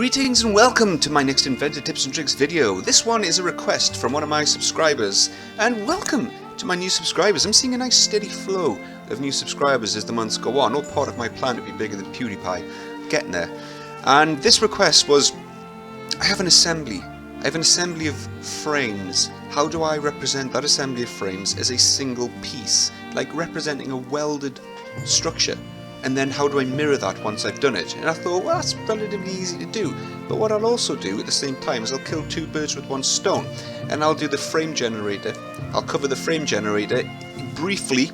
Greetings and welcome to my next Inventor Tips and Tricks video. This one is a request from one of my subscribers, and welcome to my new subscribers. I'm seeing a nice steady flow of new subscribers as the months go on, all part of my plan to be bigger than PewDiePie. Getting there. And this request was, I have an assembly of frames. How do I represent that assembly of frames as a single piece, like representing a welded structure? And then how do I mirror that once I've done it? And I thought, well, that's relatively easy to do. But what I'll also do at the same time is I'll kill two birds with one stone. And I'll do the frame generator. I'll cover the frame generator briefly,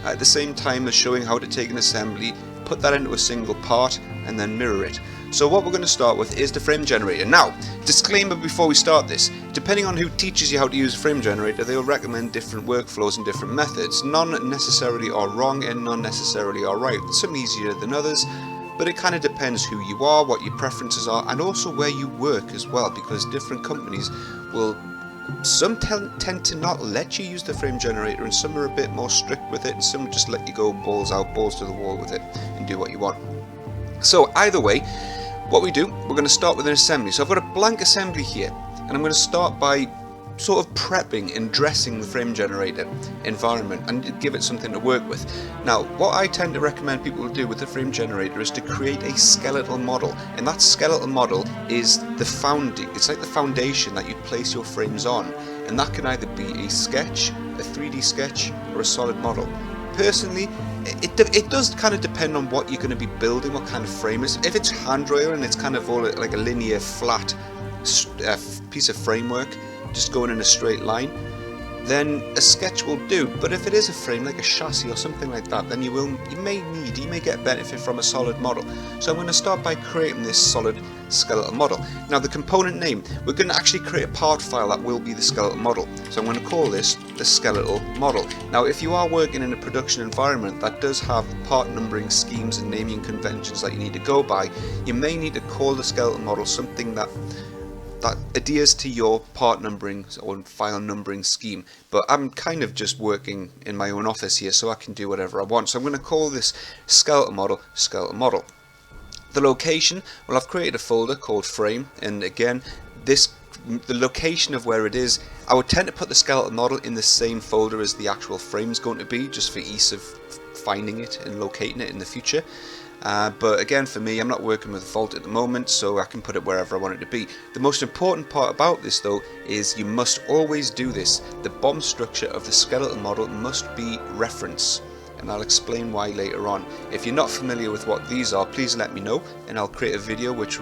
at the same time as showing how to take an assembly, put that into a single part, and then mirror it. So what we're going to start with is the frame generator. Now, disclaimer before we start this, depending on who teaches you how to use a frame generator, they'll recommend different workflows and different methods. None necessarily are wrong and none necessarily are right. Some easier than others, but it kind of depends who you are, what your preferences are, and also where you work as well, because different companies will, some tend to not let you use the frame generator, and some are a bit more strict with it, and some just let you go balls out, balls to the wall with it, and do what you want. So either way, what we do, we're going to start with an assembly. So I've got a blank assembly here, and I'm going to start by sort of prepping and dressing the frame generator environment and give it something to work with. Now, what I tend to recommend people do with the frame generator is to create a skeletal model, and that skeletal model is the founding. It's like the foundation that you place your frames on, and that can either be a sketch, a 3D sketch, or a solid model. Personally, it does kind of depend on what you're going to be building, what kind of frame it is. If it's handrail and it's kind of all like a linear flat piece of framework just going in a straight line, then a sketch will do. But if it is a frame like a chassis or something like that, then you may get benefit from a solid model. So I'm going to start by creating this solid skeletal model. Now the component name, we're going to actually create a part file that will be the skeletal model. So I'm going to call this the skeletal model. Now if you are working in a production environment that does have part numbering schemes and naming conventions that you need to go by, you may need to call the skeletal model something that adheres to your part numbering or file numbering scheme. But I'm kind of just working in my own office here, so I can do whatever I want. So I'm going to call this skeletal model skeletal model. The location, well, I've created a folder called frame, and again, the location of where it is, I would tend to put the skeletal model in the same folder as the actual frame is going to be, just for ease of finding it and locating it in the future. But again, for me, I'm not working with Vault at the moment, so I can put it wherever I want it to be. The most important part about this, though, is you must always do this. The BOM structure of the skeletal model must be reference, and I'll explain why later on. If you're not familiar with what these are, please let me know, and I'll create a video which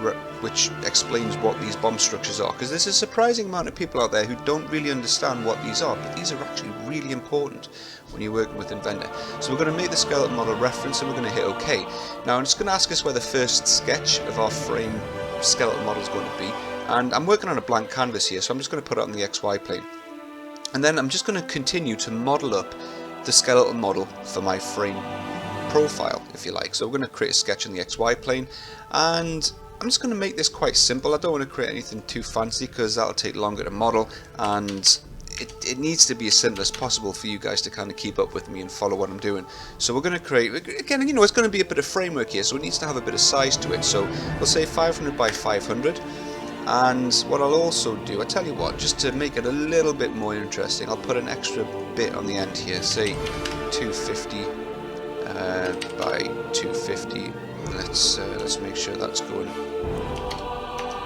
explains what these BOM structures are, because there's a surprising amount of people out there who don't really understand what these are, but these are actually really important when you're working with Inventor. So we're going to make the skeletal model reference, and we're going to hit OK. Now I'm just going to ask us where the first sketch of our frame skeletal model is going to be, and I'm working on a blank canvas here, so I'm just going to put it on the XY plane, and then I'm just going to continue to model up the skeletal model for my frame profile, if you like. So we're going to create a sketch on the XY plane, and I'm just going to make this quite simple. I don't want to create anything too fancy because that'll take longer to model, and it needs to be as simple as possible for you guys to kind of keep up with me and follow what I'm doing. So we're going to create, again, you know, it's going to be a bit of framework here, so it needs to have a bit of size to it. So we'll say 500 by 500. And what I'll also do, I tell you what, just to make it a little bit more interesting, I'll put an extra bit on the end here, say 250 by 250. Let's make sure that's going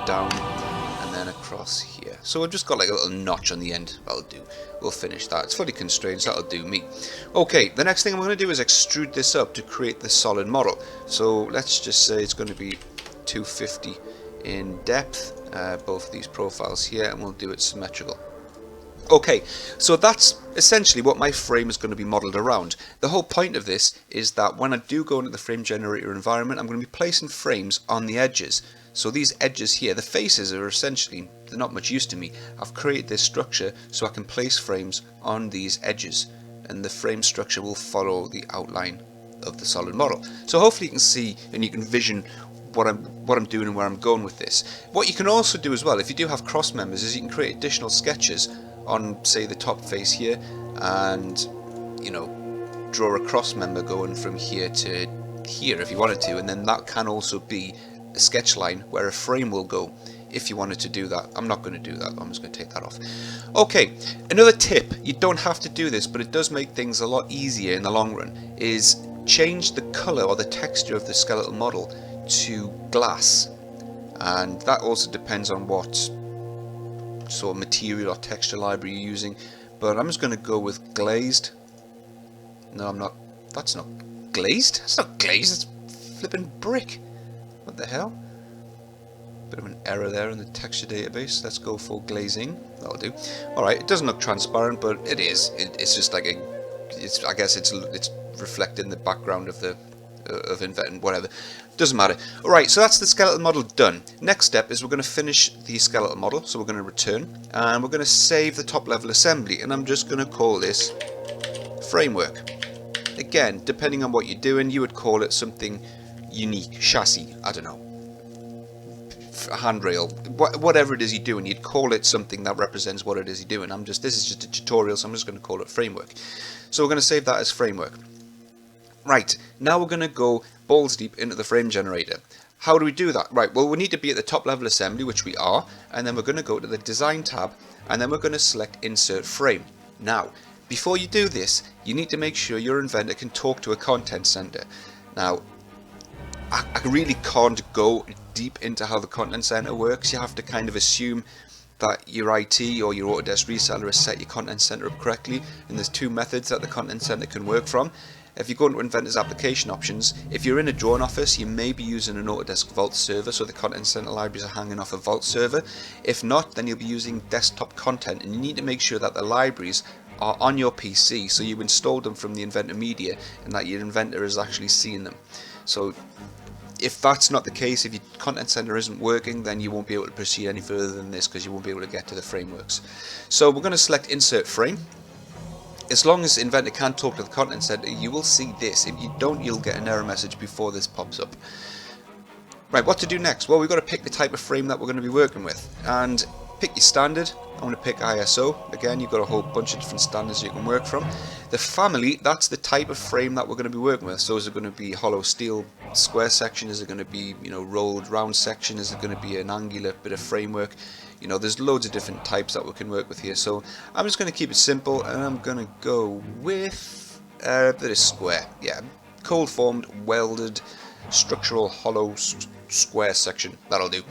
down and then across here. So we've just got like a little notch on the end. That'll do. We'll finish that. It's fully constrained, so that'll do me. Okay, the next thing I'm going to do is extrude this up to create the solid model. So let's just say it's going to be 250 in depth, both of these profiles here, and we'll do it symmetrical. Okay, so that's essentially what my frame is going to be modeled around. The whole point of this is that when I do go into the frame generator environment, I'm going to be placing frames on the edges. So these edges here, the faces are essentially, they're not much use to me. I've created this structure so I can place frames on these edges, and the frame structure will follow the outline of the solid model. So hopefully you can see and you can vision what I'm doing and where I'm going with this. What you can also do as well, if you do have cross members, is you can create additional sketches on, say, the top face here, and, you know, draw a cross member going from here to here if you wanted to, and then that can also be a sketch line where a frame will go. If you wanted to do that, I'm not going to do that. I'm just going to take that off. Okay, another tip, you don't have to do this, but it does make things a lot easier in the long run, is change the color or the texture of the skeletal model to glass. And that also depends on what sort of material or texture library you're using, but I'm just going to go with glazed. No, I'm not. That's not glazed. That's not glazed. It's flipping brick. What the hell? Bit of an error there in the texture database. Let's go for glazing. That'll do. All right. It doesn't look transparent, but it is. It's just like a. I guess it's reflecting the background of the of Inventor, whatever. Doesn't matter. All right. So that's the skeletal model done. Next step is we're going to finish the skeletal model. So we're going to return and we're going to save the top level assembly, and I'm just going to call this framework. Again, depending on what you're doing, you would call it something unique, chassis, I don't know, handrail, whatever it is you're doing, you'd call it something that represents what it is you're doing. This is just a tutorial, so I'm just going to call it framework. So we're going to save that as framework. Right, now we're going to go balls deep into the frame generator. How do we do that? Right, well, we need to be at the top level assembly, which we are, and then we're going to go to the design tab, and then we're going to select insert frame. Now, before you do this, you need to make sure your Inventor can talk to a content center. Now, I really can't go deep into how the content center works. You have to kind of assume that your IT or your Autodesk reseller has set your content center up correctly, and there's two methods that the content center can work from. If you go into Inventor's application options, if you're in a drawing office, you may be using an Autodesk Vault server, so the content center libraries are hanging off a Vault server. If not, then you'll be using desktop content, and you need to make sure that the libraries are on your PC, so you installed them from the Inventor media and that your Inventor is actually seeing them. So if that's not the case, if your content center isn't working, then you won't be able to proceed any further than this, because you won't be able to get to the frameworks. So we're going to select insert frame. As long as Inventor can talk to the content center, you will see this. If you don't, you'll get an error message before this pops up. Right, what to do next? Well, we've got to pick the type of frame that we're going to be working with, and pick your standard. I'm going to pick ISO. Again, you've got a whole bunch of different standards you can work from. The family, that's the type of frame that we're going to be working with. So is it going to be hollow steel square section? Is it going to be, rolled round section? Is it going to be an angular bit of framework? There's loads of different types that we can work with here. So I'm just going to keep it simple, and I'm going to go with a bit of square. Yeah, cold formed, welded, structural hollow square section. That'll do.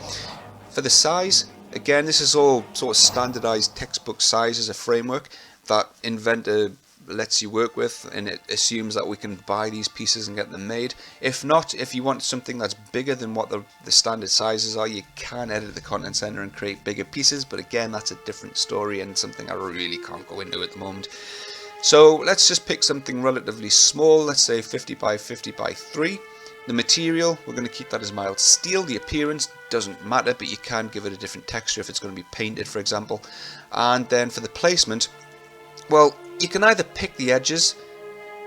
For the size, again, this is all sort of standardized textbook size as a framework that Inventor lets you work with, and it assumes that we can buy these pieces and get them made. If not, if you want something that's bigger than what the standard sizes are, you can edit the content center and create bigger pieces, but again, that's a different story and something I really can't go into at the moment. So let's just pick something relatively small, let's say 50 by 50 by 3. The material, we're going to keep that as mild steel. The appearance doesn't matter, but you can give it a different texture if it's going to be painted, for example. And then for the placement, well, you can either pick the edges,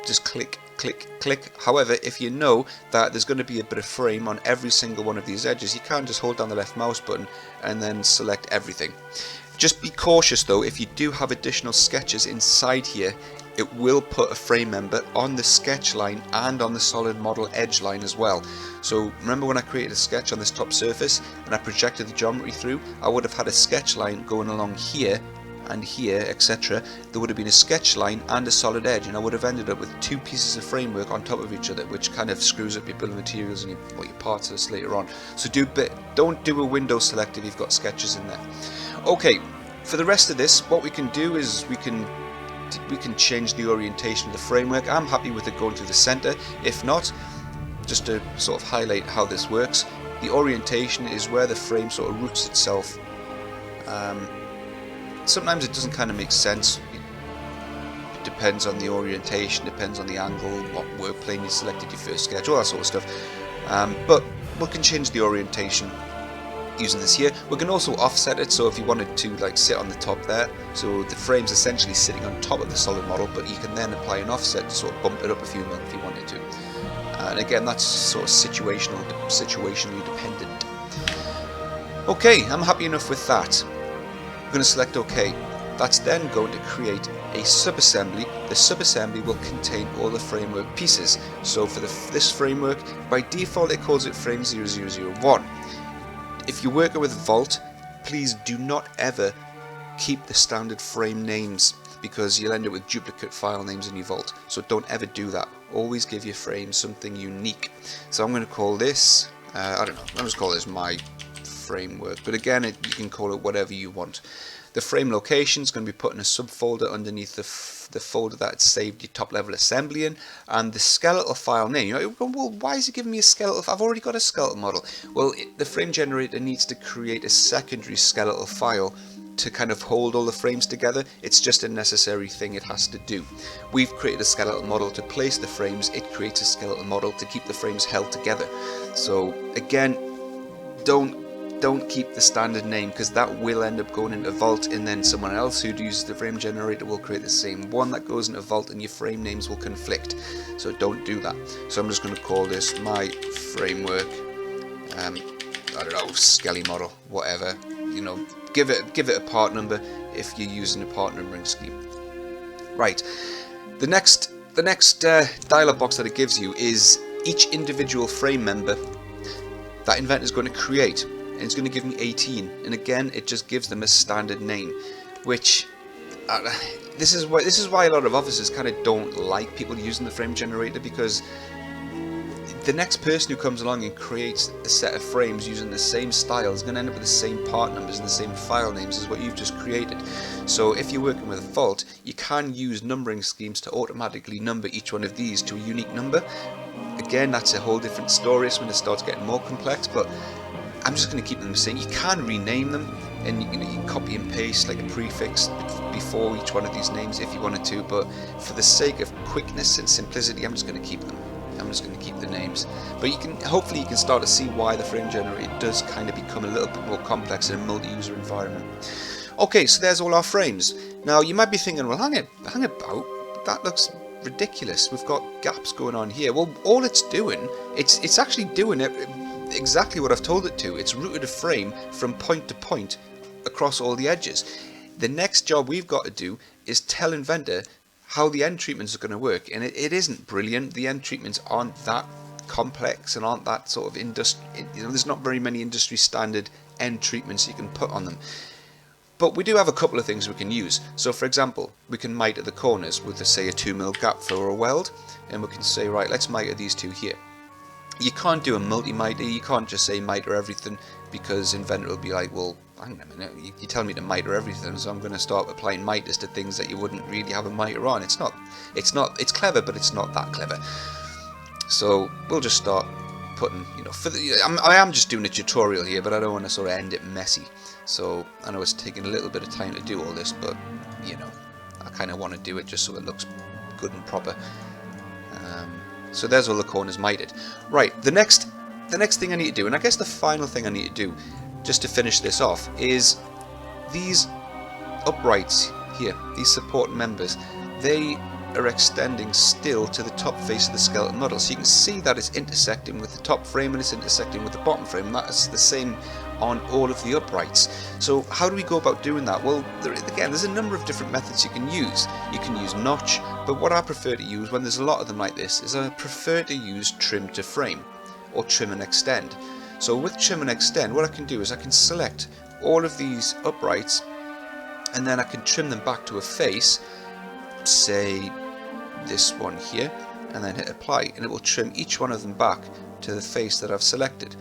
just click, click, click. However, if you know that there's going to be a bit of frame on every single one of these edges, you can just hold down the left mouse button and then select everything. Just be cautious though, if you do have additional sketches inside here, it will put a frame member on the sketch line and on the solid model edge line as well. So remember when I created a sketch on this top surface and I projected the geometry through, I would have had a sketch line going along here and here, etc. There would have been a sketch line and a solid edge, and I would have ended up with two pieces of framework on top of each other, which kind of screws up your bill of materials and your parts list later on. So don't do a window select if you've got sketches in there. Okay, for the rest of this, what we can do is we can change the orientation of the framework. I'm happy with it going through the center. If not, just to sort of highlight how this works, the orientation is where the frame sort of roots itself. Sometimes it doesn't kind of make sense. It depends on the orientation, depends on the angle, what work plane you selected, your first sketch, all that sort of stuff. But we can change the orientation using this here. We can also offset it, so if you wanted to like sit on the top there, so the frame's essentially sitting on top of the solid model, but you can then apply an offset to sort of bump it up a few mil if you wanted to. And again, that's sort of situationally dependent. Okay, I'm happy enough with that. I'm going to select OK. That's then going to create a subassembly. The subassembly will contain all the framework pieces. So for this framework, by default it calls it frame 0001. If you're working with Vault, please do not ever keep the standard frame names, because you'll end up with duplicate file names in your Vault. So don't ever do that. Always give your frame something unique. So I'm going to call this, I don't know, I'll just call this my framework, but again you can call it whatever you want. The frame location is going to be put in a subfolder underneath the folder that it's saved your top level assembly in, and the skeletal file name. You know, well, why is it giving me a skeletal? I've already got a skeletal model. Well, the frame generator needs to create a secondary skeletal file to kind of hold all the frames together. It's just a necessary thing it has to do. We've created a skeletal model to place the frames. It creates a skeletal model to keep the frames held together. So again, don't keep the standard name, because that will end up going into Vault, and then someone else who uses the frame generator will create the same one that goes into Vault, and your frame names will conflict. So don't do that. So I'm just going to call this my framework. I don't know, Skelly model, whatever. You know, give it a part number if you're using a part numbering scheme. Right. The next dialog box that it gives you is each individual frame member that Inventor is going to create. And it's going to give me 18, and again it just gives them a standard name, which this is why a lot of officers kind of don't like people using the frame generator, because the next person who comes along and creates a set of frames using the same style is going to end up with the same part numbers and the same file names as what you've just created. So if you're working with Vault, you can use numbering schemes to automatically number each one of these to a unique number. Again, that's a whole different story. It's when it starts getting more complex, but I'm just going to keep them the same. You can rename them, and you can copy and paste like a prefix before each one of these names if you wanted to, but for the sake of quickness and simplicity, I'm just going to keep them. I'm just going to keep the names. But hopefully you can start to see why the frame generator does kind of become a little bit more complex in a multi-user environment. Okay, so there's all our frames. Now you might be thinking, well, hang about, that looks ridiculous. We've got gaps going on here. Well, all it's doing, it's actually doing it exactly what I've told it to. It's routed a frame from point to point across all the edges. The next job we've got to do is tell Inventor how the end treatments are going to work, and it isn't brilliant. The end treatments aren't that complex and aren't that sort of there's not very many industry standard end treatments you can put on them. But we do have a couple of things we can use. So for example, we can miter the corners with say a 2mm gap for a weld, and we can say, right, let's miter these two here. You can't do a multi-miter. You can't just say miter everything, because Inventor will be like, well, hang on a minute, you tell me to miter everything, so I'm going to start applying miters to things that you wouldn't really have a miter on. It's clever, but it's not that clever. So we'll just start putting, I am just doing a tutorial here, but I don't want to sort of end it messy. So I know it's taking a little bit of time to do all this, but I kind of want to do it just so it looks good and proper. So there's all the corners mitered. Right, the next thing I need to do, and I guess the final thing I need to do, just to finish this off, is these uprights here, these support members, they are extending still to the top face of the skeleton model. So you can see that it's intersecting with the top frame and it's intersecting with the bottom frame. That is the same on all of the uprights. So how do we go about doing that? Well, again, there's a number of different methods you can use. You can use notch, but what I prefer to use when there's a lot of them like this is I prefer to use trim to frame, or trim and extend. So with trim and extend, what I can do is I can select all of these uprights, and then I can trim them back to a face, say this one here, and then hit apply, and it will trim each one of them back to the face that I've selected.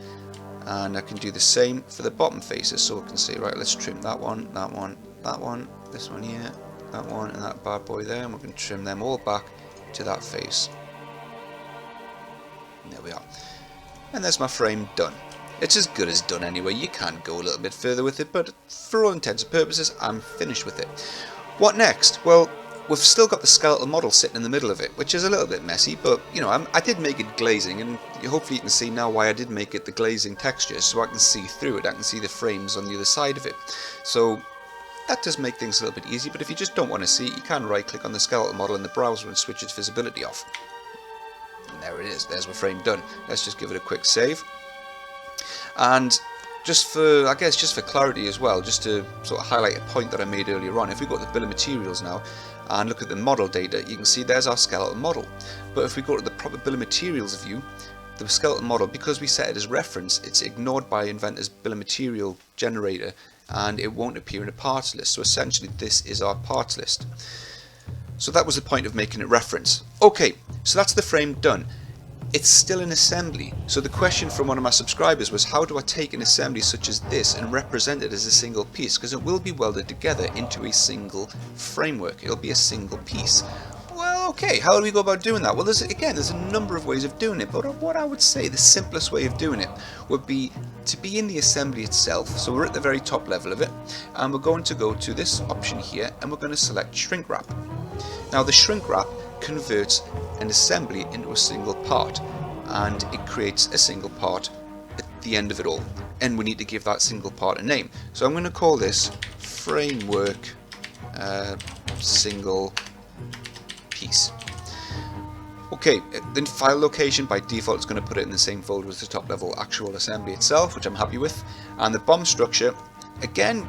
And I can do the same for the bottom faces, so I can say, right, let's trim that one, that one, that one, this one here, that one, and that bad boy there, and we can trim them all back to that face. And there we are. And there's my frame done. It's as good as done anyway. You can go a little bit further with it, but for all intents and purposes, I'm finished with it. What next? Well, we've still got the skeletal model sitting in the middle of it, which is a little bit messy, but I did make it glazing, and hopefully you can see now why I did make it the glazing texture, so I can see through it. I can see the frames on the other side of it. So that does make things a little bit easy, but if you just don't want to see it, you can right click on the skeletal model in the browser and switch its visibility off. And there it is. There's my frame done. Let's just give it a quick save. And just for, I guess, just for clarity as well, just to sort of highlight a point that I made earlier on, if we go to the bill of materials now and look at the model data, you can see there's our skeletal model. But if we go to the proper bill of materials view, the skeletal model, because we set it as reference, it's ignored by Inventor's bill of material generator and it won't appear in a parts list. So essentially this is our parts list. So that was the point of making it reference. Okay, so that's the frame done. It's still an assembly. So the question from one of my subscribers was, how do I take an assembly such as this and represent it as a single piece? Because it will be welded together into a single framework. It'll be a single piece. Well, okay, how do we go about doing that? Well, there's a number of ways of doing it, but what I would say the simplest way of doing it would be to be in the assembly itself. So we're at the very top level of it, and we're going to go to this option here, and we're going to select shrink wrap. Now the shrink wrap converts an assembly into a single part, and it creates a single part at the end of it all, and we need to give that single part a name. So I'm going to call this framework single piece. Okay, then file location by default is going to put it in the same folder as the top level actual assembly itself, which I'm happy with. And the BOM structure, again,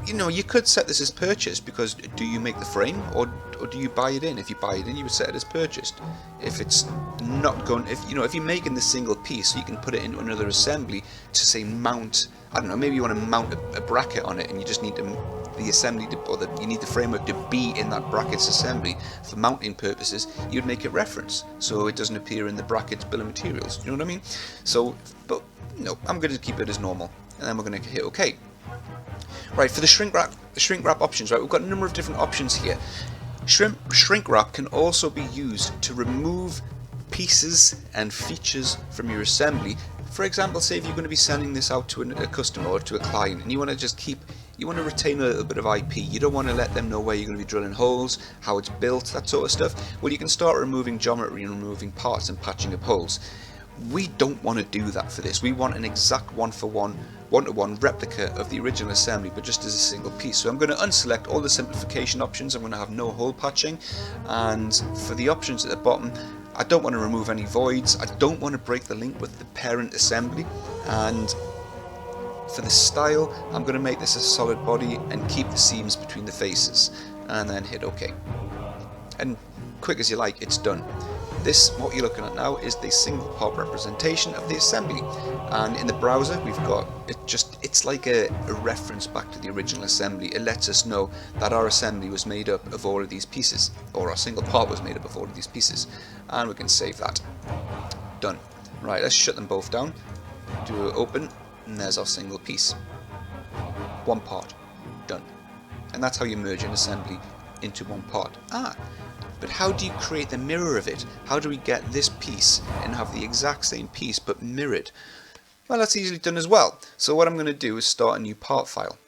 you know, you could set this as purchased, because do you make the frame or do you buy it in? If you buy it in, you would set it as purchased. If it's not going, if you're making the single piece, so you can put it into another assembly to say mount, I don't know, maybe you want to mount a bracket on it and you just need the assembly to, or you need the framework to be in that bracket's assembly for mounting purposes, you'd make it reference so it doesn't appear in the bracket's bill of materials. You know what I mean? So, but no, I'm going to keep it as normal, and then we're going to hit OK. Right, for the shrink wrap options, right, we've got a number of different options here. Shrink wrap can also be used to remove pieces and features from your assembly. For example, say if you're going to be sending this out to a customer or to a client, and you want to retain a little bit of IP. You don't want to let them know where you're going to be drilling holes, how it's built, that sort of stuff. Well, you can start removing geometry and removing parts and patching up holes. We don't want to do that for this. We want an exact one-to-one replica of the original assembly, but just as a single piece. So I'm going to unselect all the simplification options. I'm going to have no hole patching, and for the options at the bottom, I don't want to remove any voids. I don't want to break the link with the parent assembly, and for the style, I'm going to make this a solid body and keep the seams between the faces, and then hit OK. And quick as you like, it's done. This, what you're looking at now, is the single part representation of the assembly, and in the browser we've got it's like a reference back to the original assembly. It lets us know that our assembly was made up of all of these pieces, or our single part was made up of all of these pieces, and we can save that. Done. Right, let's shut them both down, do an open, and there's our single piece. One part. Done. And that's how you merge an assembly into one part. But how do you create the mirror of it? How do we get this piece and have the exact same piece but mirrored? Well, that's easily done as well. So what I'm going to do is start a new part file.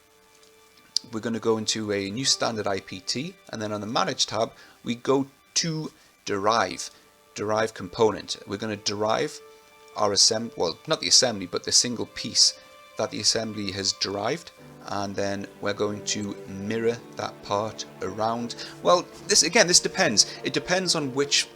We're going to go into a new standard IPT, and then on the Manage tab, we go to Derive component. We're going to derive our assembly, well, not the assembly, but the single piece that the assembly has derived, and then we're going to mirror that part around. Well, this depends. It depends on which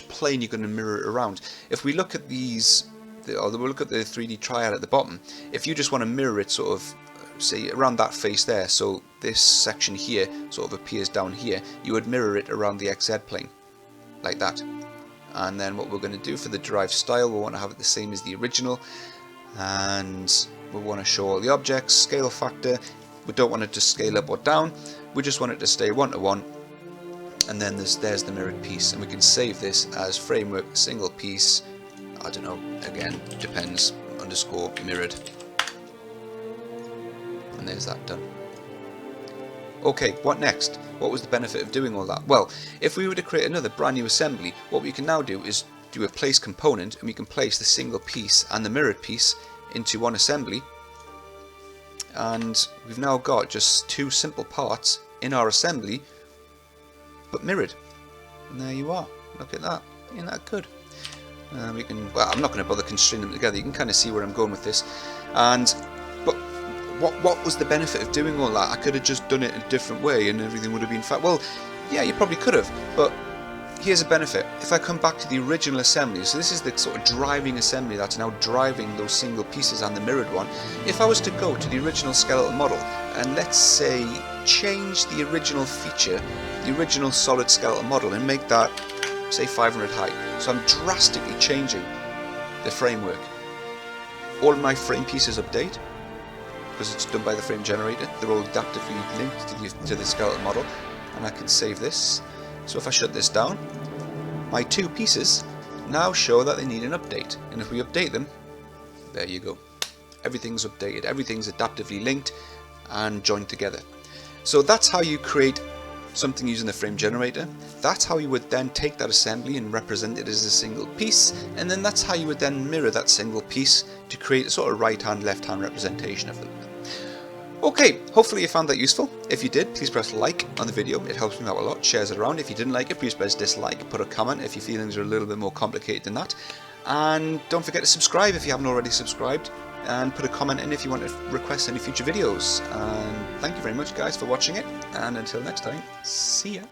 plane you're going to mirror it around. If we look at these, or we'll look at the 3D triad at the bottom, if you just want to mirror it sort of, say, around that face there, so this section here sort of appears down here, you would mirror it around the XZ plane, like that. And then what we're going to do for the derived style, we want to have it the same as the original, and we want to show all the objects, scale factor. We don't want it to scale up or down, we just want it to stay 1-to-1, and then there's the mirrored piece, and we can save this as framework single piece, I don't know, again, depends, underscore mirrored, and there's that done. Okay, what next? What was the benefit of doing all that? Well, if we were to create another brand new assembly, what we can now do is do a place component, and we can place the single piece and the mirrored piece into one assembly, and we've now got just two simple parts in our assembly but mirrored, and there you are. Look at that. Isn't that good? We can, well, I'm not going to bother constraining them together. You can kind of see where I'm going with this. But what was the benefit of doing all that? I could have just done it a different way and everything would have been fine. Well, yeah, you probably could have, but here's a benefit. If I come back to the original assembly, so this is the sort of driving assembly that's now driving those single pieces and the mirrored one. If I was to go to the original skeletal model and let's say change the original feature, the original solid skeletal model, and make that say 500 high, so I'm drastically changing the framework. All of my frame pieces update because it's done by the frame generator. They're all adaptively linked to the skeletal model, and I can save this. So if I shut this down, my two pieces now show that they need an update, and if we update them, there you go. Everything's updated, everything's adaptively linked and joined together. So that's how you create something using the frame generator. That's how you would then take that assembly and represent it as a single piece, and then that's how you would then mirror that single piece to create a sort of right hand left hand representation of them. Okay, hopefully you found that useful. If you did, please press like on the video, it helps me out a lot. Shares it around. If you didn't like it, please press dislike, put a comment if your feelings are a little bit more complicated than that, and don't forget to subscribe if you haven't already subscribed, and put a comment in if you want to request any future videos. And thank you very much guys for watching it, and until next time, see ya.